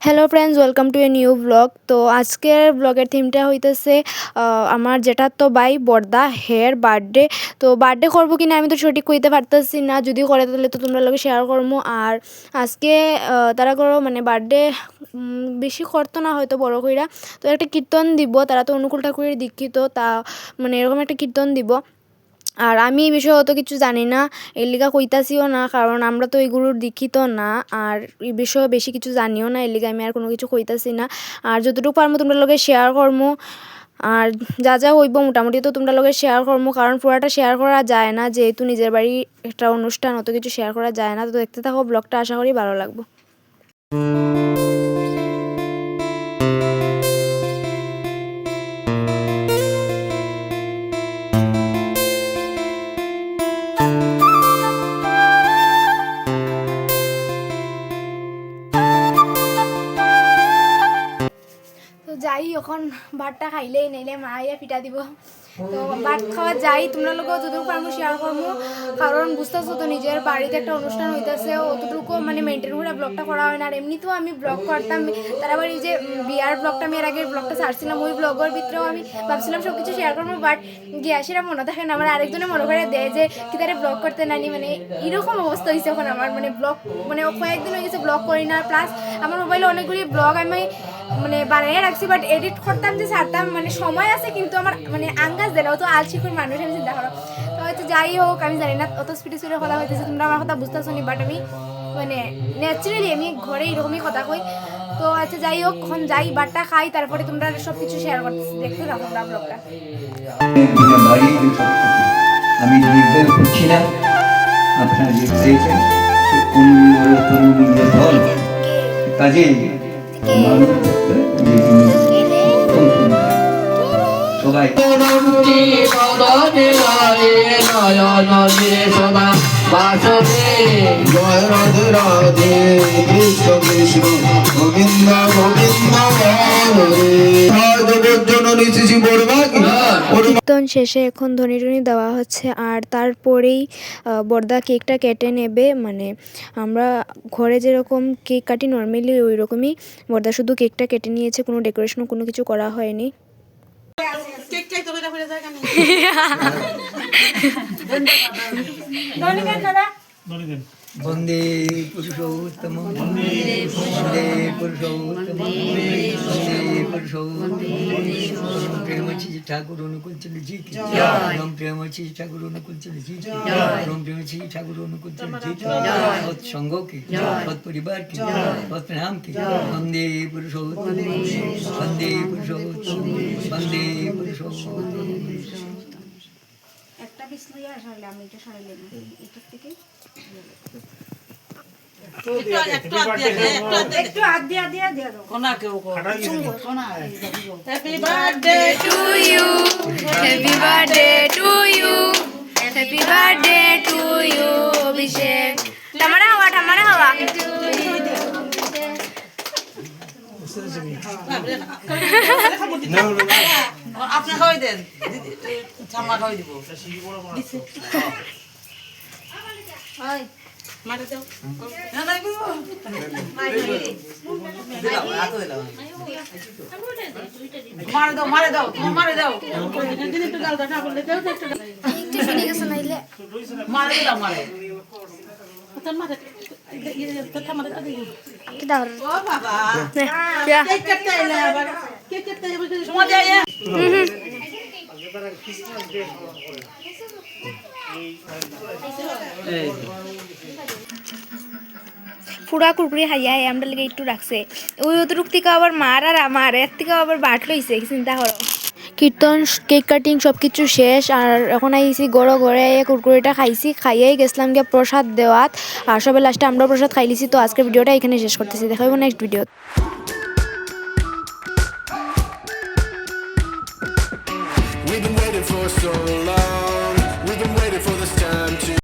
Hello friends, welcome to a new blog. তো আজকের ব্লগের থিমটা হইতেছে আমার যেটা তো ভাই বর্দা হের বার্থডে। তো বার্থডে করবো কিনা আমি তো সঠিক কইতে পারতেছি না, যদি করে তাহলে তো তোমরা লোকে শেয়ার করবো। আর আজকে তারা করো মানে বার্থডে বেশি করতো না, হয়তো বড় কইরা তো একটা কীর্তন দিব। তারা তো অনুকূল ঠাকুরের দীক্ষিত, তা মানে এরকম একটা কীর্তন দিব। আর আমি এই বিষয়ে অত কিছু জানি না, এর লিগা কইতাছিও না, কারণ আমরা তো এই গুরুর দীক্ষিত না। আর এই বিষয়ে বেশি কিছু জানিও না, এর লিগা আমি আর কোনো কিছু কইতাছি না। আর যতটুকু পারবো তোমরা লগে শেয়ার করবো, আর যা যা হইব মোটামুটি তো তোমরা লগে শেয়ার করবো, কারণ পুরাটা শেয়ার করা যায় না, যেহেতু নিজের বাড়ি একটা অনুষ্ঠান, অত কিছু শেয়ার করা যায় না। তো দেখতে থাকো ব্লগটা, আশা করি ভালো লাগবে। যাই এখন ভাতটা খাইলেই নাইলে মা ইয়া পিঠা দিব। তো ভাত খাওয়া যাই, তোমরা লোকও যতটুকু পারবো শেয়ার করবো, কারণ বুঝতেছো তো নিজের বাড়িতে একটা অনুষ্ঠান হইতেছে, অতটুকু মানে মেনটেন করে ব্লগটা করা হয় না। আর এমনিতেও আমি ব্লগ করতাম, তারা বাড়ি যে বিয়ার ব্লগটা আমি এর আগের ব্লগটা ছাড়ছিলাম, ওই ব্লগের ভিতরেও আমি ভাবছিলাম সব কিছু শেয়ার করবো, বাট গ্যাসেরা মনে থাকে না। আমার আরেকজনে মনে করে দেয় যে কি তারা ব্লগ করতে নানি, মানে এরকম অবস্থা হয়েছে এখন আমার, মানে ব্লগ মানে কয়েকদিন হয়ে গেছে ব্লগ করি না। প্লাস আমার মোবাইলে অনেকগুলি ব্লগ আমি মানে বানিয়ে রাখছি, বাট এডিট করতাম যে ছাড়তাম, মানে সময় আছে কিন্তু আমার মানে আঙ্গাজ দেয় না, অত আলসিকুর মানুষ আমি চিন্তা করো। তো হয়তো যাই হোক, আমি জানি না অত স্পিডে স্পিডে কথা হইতেছে, তোমরা আমার কথা বুঝতেছো নি, বাট আমি মানে ন্যাচারালি আমি ঘরে এরকমই কথা কই। তো আচ্ছা যাই হোক, এখন যাই বাটটা খাই, তারপরে তোমরা সব কিছু শেয়ার করতেছি, দেখতে থাকো তোমরা ব্লগটা। আমি নির্দেশ করছি না, আপনারা যে চেয়েছেন কাজে সবাই জয় রাধে রাধে কৃষ্ণ কৃষ্ণ গোবিন্দ গোবিন্দ কীর্তন শেষে এখন ধ্বনি টনি দেওয়া হচ্ছে, আর তারপরেই বর্দা কেকটা কেটে নেবে। মানে আমরা ঘরে যেরকম কেক কাটি নর্মালি, ওই রকমই বর্দা শুধু কেকটা কেটে নিয়েছে, কোনো ডেকোরেশন কোনো কিছু করা হয়নি। বন্দে পুরুষোত্তম বন্দে পুরুষোত্তম বন্দে পুরুষোত্তম প্রেম শ্রী ঠাকুর অনুকূল চলেছি, রাম প্রেম শ্রী ঠাকুর অনুকূল চলেছি, রাম প্রেম শ্রী ঠাকুর অনুকূল চলেছি, সৎসঙ্গ কি সৎ পরিবার কি সৎ নাম কি বন্দে পুরুষোত্তম বন্দে পুরুষোত্তম বন্দে পুরুষোত্তম। একটা পিস লইয়া আসলে আমি এটা সারাই নেব এটা থেকে, একটু হাত দিয়া দাও কোনা কেউ কোনা। Happy birthday to you, happy birthday to you, happy birthday to you Abhishek. ঠামারা হাওয়া আপনি খাওয়াই দেন, ঠাম্মা খাওয়াই দিব। মারে দাও, মারে দাও, মারে দাও, মারে দাও, মারে পুরা কুরকুরি খাইয়া আমরা লেগে একটু রাখছে, ওই অতটুক থেকে আবার মার আর আমার এর থেকে আবার বাট লইছে, চিন্তা করো। কীর্তন কেক কাটিং সব কিছু শেষ, আর এখন আইসি ঘরে কুরকুরিটা খাইছি, খাইয়েই গেছিলাম গিয়ে প্রসাদ দেওয়াত, আর সবাই লাস্টে আমরাও প্রসাদ খাইলিছি। তো আজকের ভিডিওটা এখানে শেষ করতেছি, দেখা হইব next video. We've been waiting for so long.